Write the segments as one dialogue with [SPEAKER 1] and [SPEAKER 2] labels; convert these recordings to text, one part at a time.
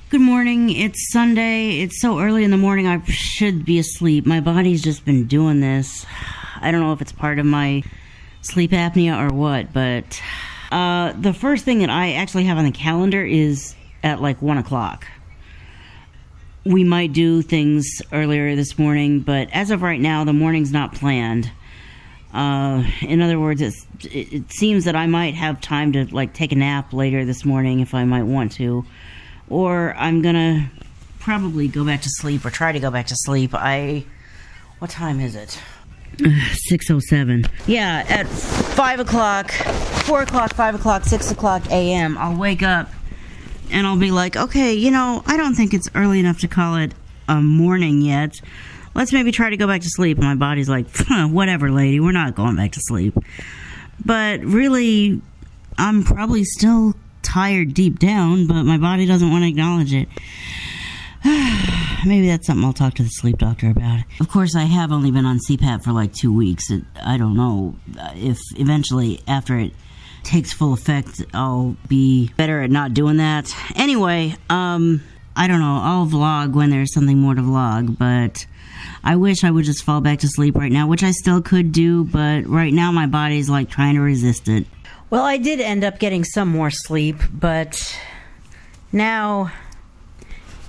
[SPEAKER 1] Good morning. It's Sunday. It's so early in the morning I should be asleep. My body's just been doing this. I don't know if it's part of my sleep apnea or what, but the first thing that I actually have on the calendar is at like 1 o'clock. We might do things earlier this morning, but as of right now, the morning's not planned. In other words, it seems that I might have time to like take a nap later this morning if I might want to. Or I'm gonna probably go back to sleep or try to go back to sleep. What time is it? 6:07. Yeah, at 5 o'clock, 4 o'clock, 5 o'clock, 6 o'clock a.m., I'll wake up and I'll be like, okay, you know, I don't think it's early enough to call it a morning yet. Let's maybe try to go back to sleep. And my body's like, whatever, lady, we're not going back to sleep. But really, I'm probably still tired deep down, but my body doesn't want to acknowledge it. Maybe that's something I'll talk to the sleep doctor about. Of course, I have only been on CPAP for like 2 weeks. I don't know if eventually, after it takes full effect, I'll be better at not doing that. Anyway, I don't know. I'll vlog when there's something more to vlog, but I wish I would just fall back to sleep right now, which I still could do, but right now my body's like trying to resist it. Well, I did end up getting some more sleep, but now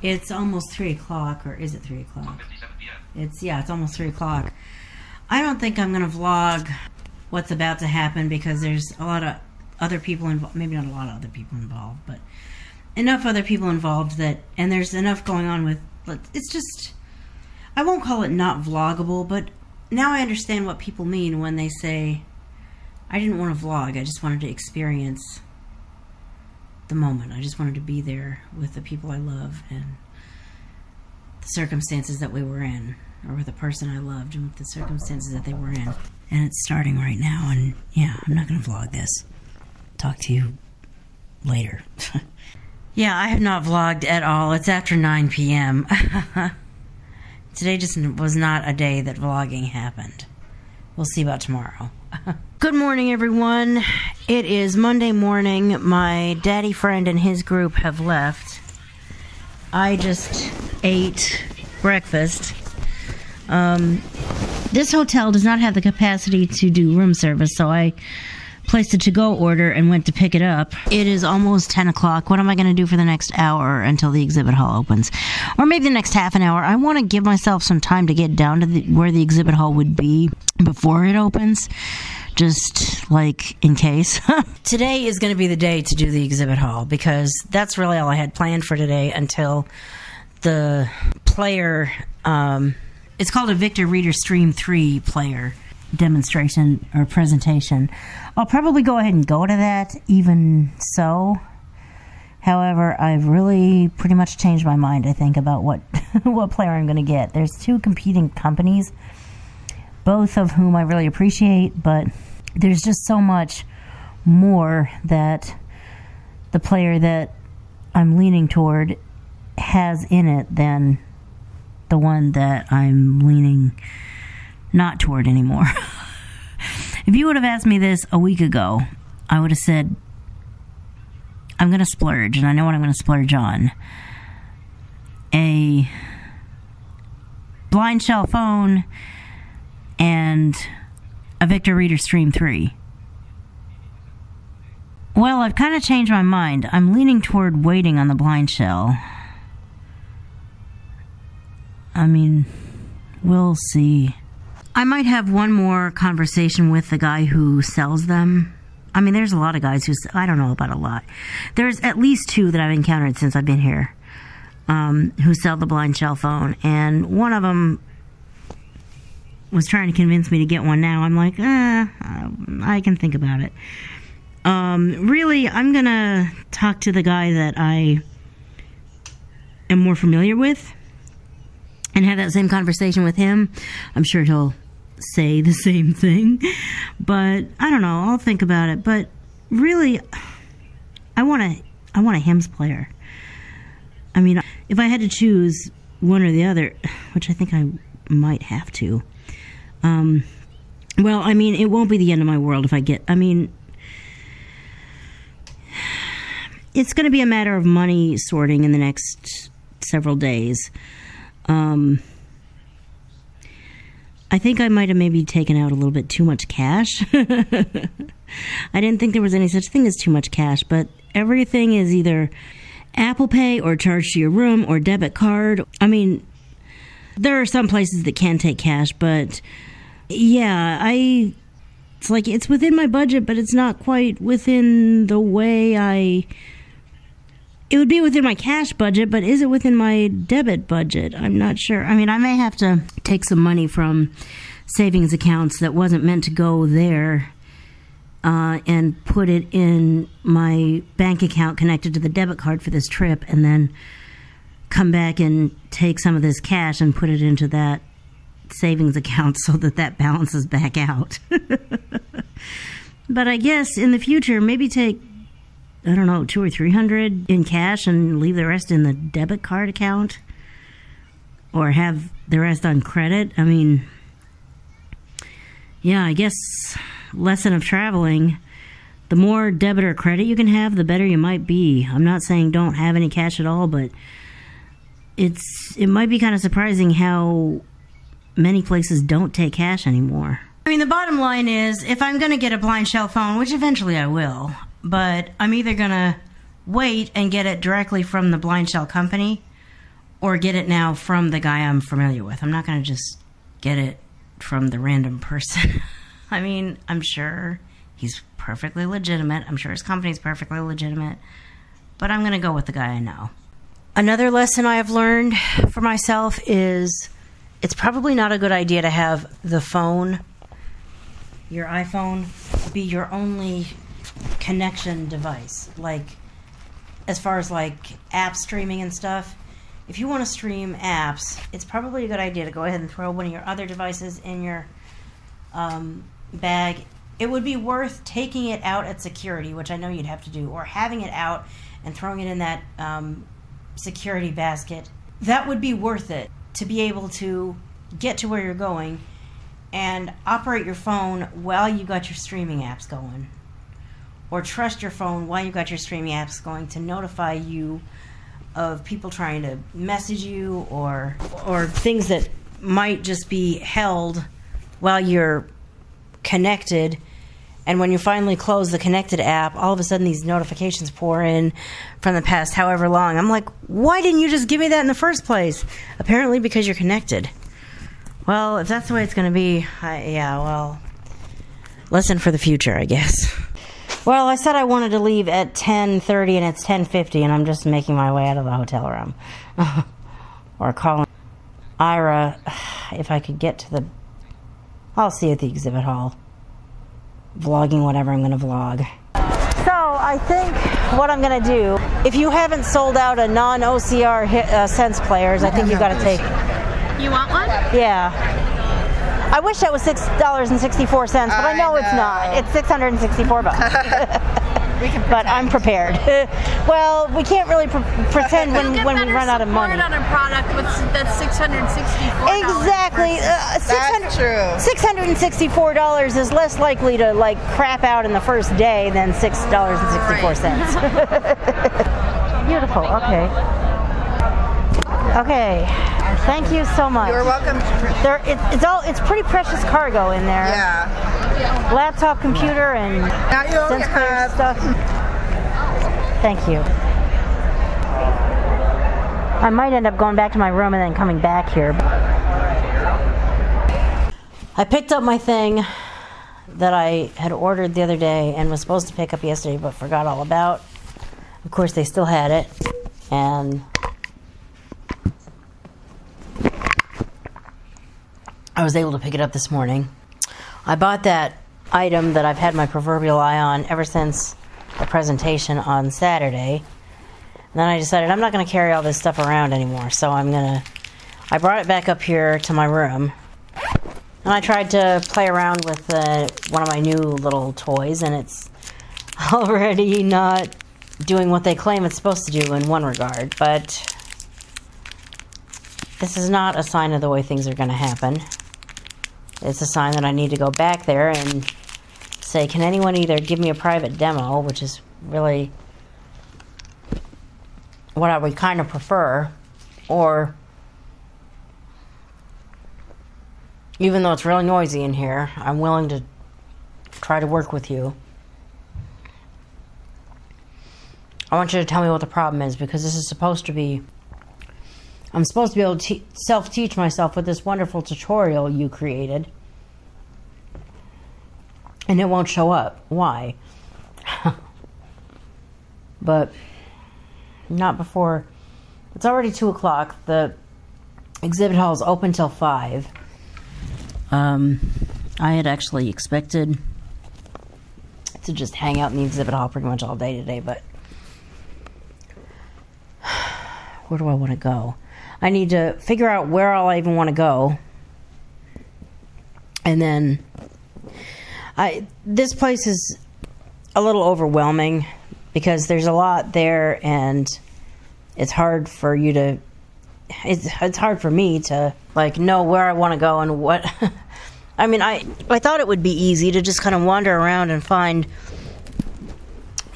[SPEAKER 1] it's almost 3 o'clock, or is it 3 o'clock? It's almost 3 o'clock. I don't think I'm going to vlog what's about to happen because there's a lot of other people involved. Maybe not a lot of other people involved, but enough other people involved and there's enough going on with, it's just, I won't call it not vloggable, but now I understand what people mean when they say, I didn't want to vlog, I just wanted to experience the moment. I just wanted to be there with the people I love and the circumstances that we were in, or with the person I loved and with the circumstances that they were in. And it's starting right now, and yeah, I'm not going to vlog this. Talk to you later. Yeah, I have not vlogged at all. It's after 9 p.m. Today just was not a day that vlogging happened. We'll see about tomorrow. Good morning, everyone. It is Monday morning. My daddy friend and his group have left. I just ate breakfast. This hotel does not have the capacity to do room service, so I placed a to-go order and went to pick it up. It is almost 10 o'clock. What am I going to do for the next hour until the exhibit hall opens? Or maybe the next half an hour. I want to give myself some time to get down to where the exhibit hall would be before it opens. Just, like, in case. Today is going to be the day to do the exhibit hall, because that's really all I had planned for today until the player, it's called a Victor Reader Stream 3 player demonstration or presentation. I'll probably go ahead and go to that even so. However, I've really pretty much changed my mind, I think, about what player I'm going to get. There's 2 competing companies, both of whom I really appreciate, but there's just so much more that the player that I'm leaning toward has in it than the one that I'm leaning not toward anymore. If you would have asked me this a week ago, I would have said, I'm going to splurge, and I know what I'm going to splurge on. A blind shell phone and a Victor Reader Stream 3. Well, I've kind of changed my mind. I'm leaning toward waiting on the blind shell. I mean, we'll see. I might have one more conversation with the guy who sells them. I mean, there's a lot of guys who, I don't know about a lot. There's at least 2 that I've encountered since I've been here who sell the blind shell phone. And one of them was trying to convince me to get one now. I'm like, I can think about it. Really, I'm going to talk to the guy that I am more familiar with and have that same conversation with him. I'm sure he'll say the same thing, but I don't know. I'll think about it. But really, I want a hymns player. I mean, if I had to choose one or the other, which I think I might have to, well, I mean, it won't be the end of my world if I get, I mean, it's going to be a matter of money sorting in the next several days. I think I might have maybe taken out a little bit too much cash. I didn't think there was any such thing as too much cash, but everything is either Apple Pay or charged to your room or debit card. I mean, there are some places that can take cash, but yeah, it's like it's within my budget, but it's not quite within the way it would be within my cash budget, but is it within my debit budget? I'm not sure. I mean, I may have to take some money from savings accounts that wasn't meant to go there and put it in my bank account connected to the debit card for this trip, and then come back and take some of this cash and put it into that savings account so that balances back out. But I guess in the future, maybe take, I don't know, $200 or $300 in cash and leave the rest in the debit card account, or have the rest on credit. I mean, yeah, I guess lesson of traveling, the more debit or credit you can have, the better you might be. I'm not saying don't have any cash at all, but it might be kind of surprising how many places don't take cash anymore. I mean, the bottom line is, if I'm going to get a blind shell phone, which eventually I will, but I'm either going to wait and get it directly from the blind shell company or get it now from the guy I'm familiar with. I'm not going to just get it from the random person. I mean, I'm sure he's perfectly legitimate. I'm sure his company's perfectly legitimate. But I'm going to go with the guy I know. Another lesson I have learned for myself is it's probably not a good idea to have the phone, your iPhone, be your only connection device. Like, as far as like app streaming and stuff, if you want to stream apps, it's probably a good idea to go ahead and throw one of your other devices in your bag. It would be worth taking it out at security, which I know you'd have to do, or having it out and throwing it in that security basket. That would be worth it to be able to get to where you're going and operate your phone while you got your streaming apps going, or trust your phone while you got your streaming apps going to notify you of people trying to message you, or things that might just be held while you're connected. And when you finally close the connected app, all of a sudden these notifications pour in from the past however long. I'm like, why didn't you just give me that in the first place? Apparently because you're connected. Well, if that's the way it's going to be, lesson for the future, I guess. Well, I said I wanted to leave at 10:30 and it's 10:50 and I'm just making my way out of the hotel room. Or calling Ira if I could get to the... I'll see you at the exhibit hall. Vlogging whatever I'm going to vlog. So, I think what I'm going to do, if you haven't sold out a non-OCR Sense players, I think you got to take...
[SPEAKER 2] You want one?
[SPEAKER 1] Yeah. I wish that was $6.64, but I know it's not. It's $664. But I'm prepared. Well, we can't really pretend when we run out of money.
[SPEAKER 2] On a product that's $664.
[SPEAKER 1] Exactly.
[SPEAKER 3] That's true.
[SPEAKER 1] $664 is less likely to like crap out in the first day than $6.64. Beautiful. Okay. Thank you so much.
[SPEAKER 3] You're welcome.
[SPEAKER 1] It's pretty precious cargo in there.
[SPEAKER 3] Yeah.
[SPEAKER 1] Laptop, computer, and Sense player stuff. Thank you. I might end up going back to my room and then coming back here. I picked up my thing that I had ordered the other day and was supposed to pick up yesterday but forgot all about. Of course, they still had it. And I was able to pick it up this morning. I bought that item that I've had my proverbial eye on ever since the presentation on Saturday. And then I decided I'm not going to carry all this stuff around anymore. So I brought it back up here to my room. And I tried to play around with one of my new little toys. And it's already not doing what they claim it's supposed to do in one regard. But this is not a sign of the way things are going to happen. It's a sign that I need to go back there and say, can anyone either give me a private demo, which is really what I would kind of prefer, or even though it's really noisy in here, I'm willing to try to work with you. I want you to tell me what the problem is, because this is supposed to be... I'm supposed to be able to self-teach myself with this wonderful tutorial you created. And it won't show up. Why? But not before... It's already 2 o'clock. The exhibit hall is open till 5. I had actually expected to just hang out in the exhibit hall pretty much all day today, but where do I want to go? I need to figure out where all I even want to go. And then this place is a little overwhelming because there's a lot there, and it's hard for you to it's hard for me to like know where I want to go and what. I mean, I thought it would be easy to just kind of wander around and find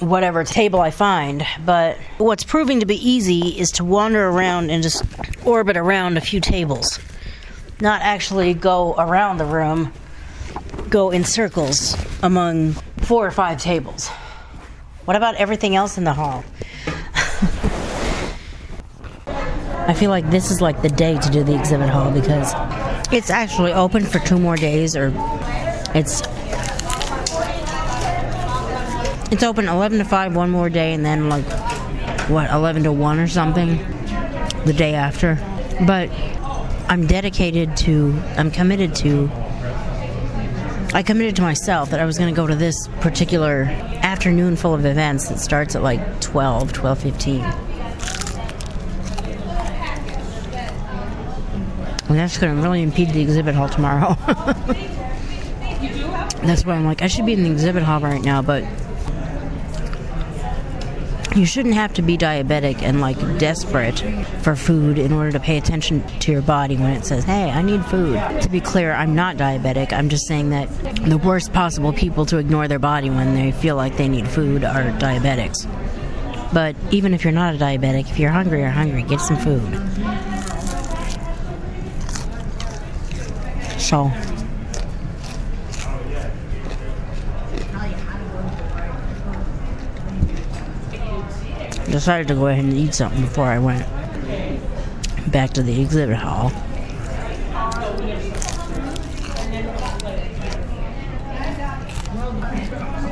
[SPEAKER 1] whatever table I find, but what's proving to be easy is to wander around and just orbit around a few tables, not actually go around the room, go in circles among 4 or 5 tables. What about everything else in the hall? I feel like this is like the day to do the exhibit hall, because it's actually open for 2 more days, or it's open 11 to 5 one more day, and then like, what, 11 to 1 or something the day after. But I committed to myself that I was going to go to this particular afternoon full of events that starts at like 12:15. And that's going to really impede the exhibit hall tomorrow. That's why I'm like, I should be in the exhibit hall right now, but you shouldn't have to be diabetic and like desperate for food in order to pay attention to your body when it says, hey, I need food. To be clear, I'm not diabetic. I'm just saying that the worst possible people to ignore their body when they feel like they need food are diabetics. But even if you're not a diabetic, if you're hungry, get some food. So decided to go ahead and eat something before I went back to the exhibit hall.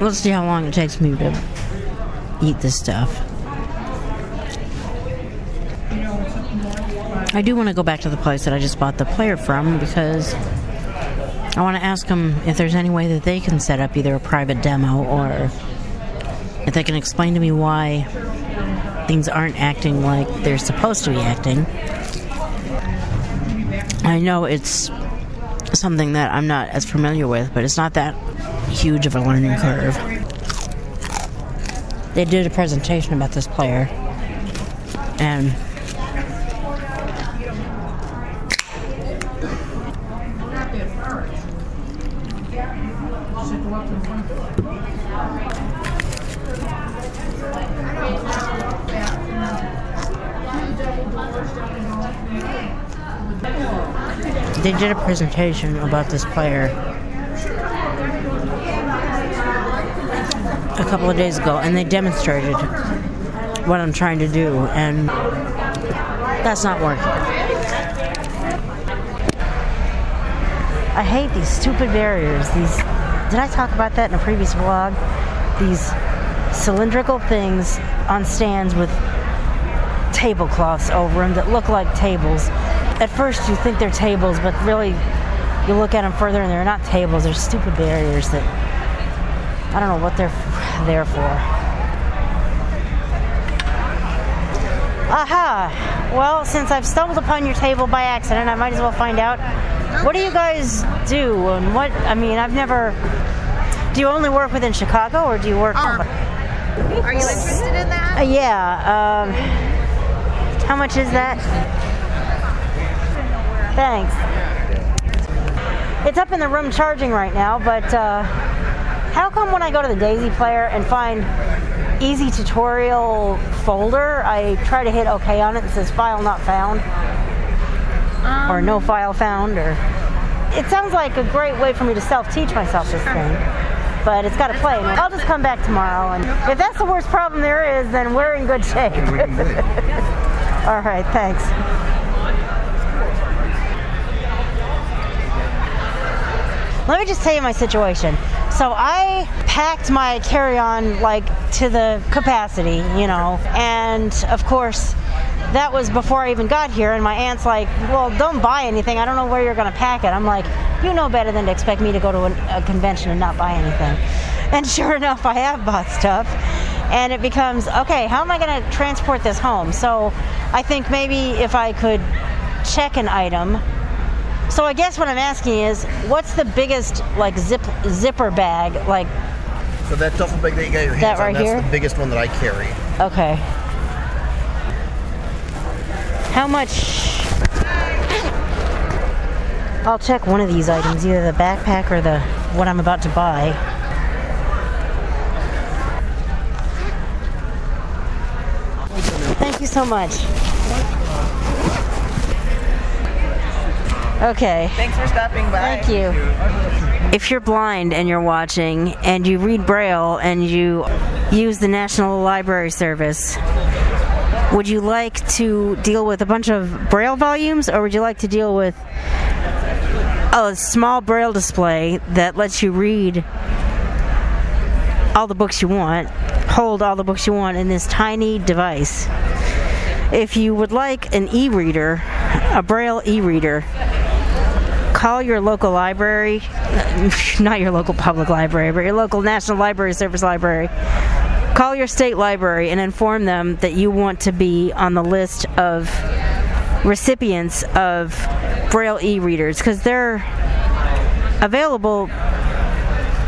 [SPEAKER 1] Let's see how long it takes me to eat this stuff. I do want to go back to the place that I just bought the player from, because I want to ask them if there's any way that they can set up either a private demo, or if they can explain to me why things aren't acting like they're supposed to be acting. I know it's something that I'm not as familiar with, but it's not that huge of a learning curve. They did a presentation about this player, and they did a presentation about this player a couple of days ago, and they demonstrated what I'm trying to do, and that's not working. I hate these stupid barriers. Did I talk about that in a previous vlog? These cylindrical things on stands with tablecloths over them that look like tables. At first you think they're tables, but really you look at them further and they're not tables. They're stupid barriers that I don't know what they're there for. Aha! Well, since I've stumbled upon your table by accident, I might as well find out. What do you guys do? And what, I mean, I've never... Do you only work within Chicago, or do you work...
[SPEAKER 2] Are you interested in that?
[SPEAKER 1] Yeah. How much is that? Thanks. It's up in the room charging right now, but how come when I go to the Daisy player and find easy tutorial folder. I try to hit OK on it. It says file not found. Or no file found. Or it sounds like a great way for me to self-teach myself this thing. But it's got to play. I'll just come back tomorrow. And if that's the worst problem there is, then we're in good shape. All right, thanks. Let me just tell you my situation. So I packed my carry-on like to the capacity, you know, and of course that was before I even got here, and my aunt's like, well, don't buy anything. I don't know where you're going to pack it. I'm like, you know better than to expect me to go to a convention and not buy anything. And sure enough, I have bought stuff, and it becomes, okay, how am I going to transport this home? So I think maybe if I could check an item. So I guess what I'm asking is, what's the biggest like zipper bag? Like,
[SPEAKER 4] so that duffel bag that you got your hands
[SPEAKER 1] right
[SPEAKER 4] on, that's
[SPEAKER 1] here?
[SPEAKER 4] the biggest one that I carry.
[SPEAKER 1] Okay. How much? I'll check one of these items, either the backpack or the what I'm about to buy. Thank you so much. Okay.
[SPEAKER 2] Thanks for stopping by.
[SPEAKER 1] Thank you. If you're blind and you're watching and you read Braille and you use the National Library Service, would you like to deal with a bunch of Braille volumes, or would you like to deal with a small Braille display that lets you read all the books you want, hold all the books you want in this tiny device? If you would like an e-reader, a Braille e-reader, call your local library, not your local public library, but your local National Library Service library. Call your state library and inform them that you want to be on the list of recipients of Braille e-readers, because they're available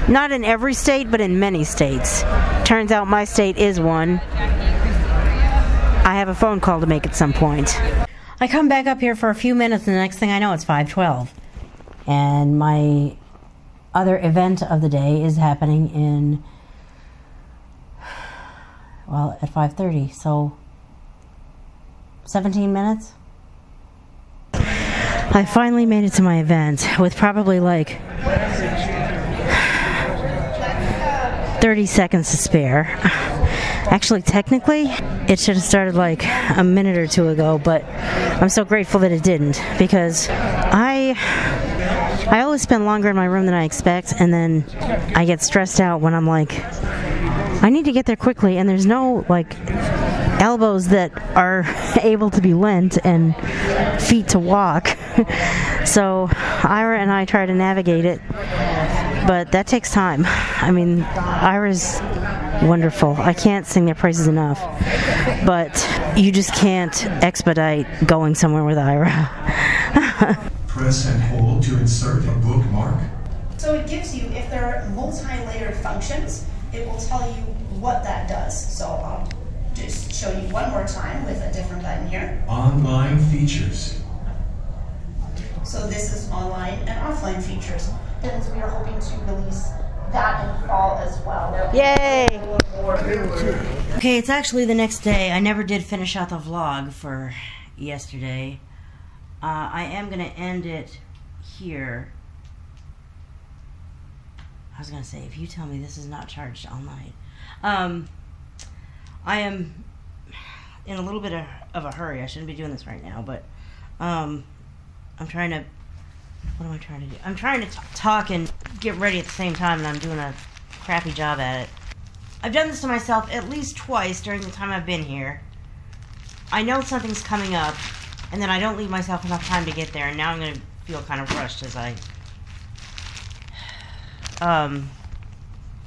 [SPEAKER 1] not in every state, but in many states. Turns out my state is one. I have a phone call to make at some point. I come back up here for a few minutes, and the next thing I know, it's 5:12. And my other event of the day is happening in, well, at 5:30, so 17 minutes. I finally made it to my event with probably like 30 seconds to spare. Actually, technically, it should have started like a minute or two ago, but I'm so grateful that it didn't, because I always spend longer in my room than I expect, and then I get stressed out when I'm like, I need to get there quickly, and there's no like elbows that are able to be lent and feet to walk. So Ira and I try to navigate it, but that takes time. I mean, Ira's wonderful. I can't sing their praises enough, but you just can't expedite going somewhere with Ira.
[SPEAKER 5] Press and hold to insert a bookmark.
[SPEAKER 6] So it gives you, if there are multi-layered functions, it will tell you what that does. So I'll just show you one more time with a different button here.
[SPEAKER 5] Online features.
[SPEAKER 6] So this is online and offline features. And we are hoping to release that in fall as well.
[SPEAKER 1] Yay! Okay, it's actually the next day. I never did finish out the vlog for yesterday. I am going to end it here. I was going to say, if you tell me this is not charged all night. I am in a little bit of a hurry. I shouldn't be doing this right now, but I'm trying to... What am I trying to do? I'm trying to talk and get ready at the same time, and I'm doing a crappy job at it. I've done this to myself at least twice during the time I've been here. I know something's coming up, and then I don't leave myself enough time to get there, and now I'm going to feel kind of rushed as I...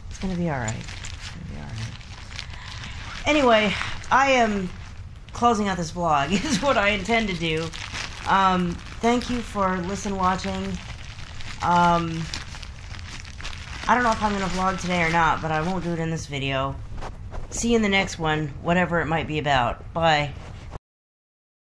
[SPEAKER 1] It's going to be alright. It's going to be alright. Anyway, I am closing out this vlog, is what I intend to do. Thank you for watching. I don't know if I'm going to vlog today or not, but I won't do it in this video. See you in the next one, whatever it might be about. Bye.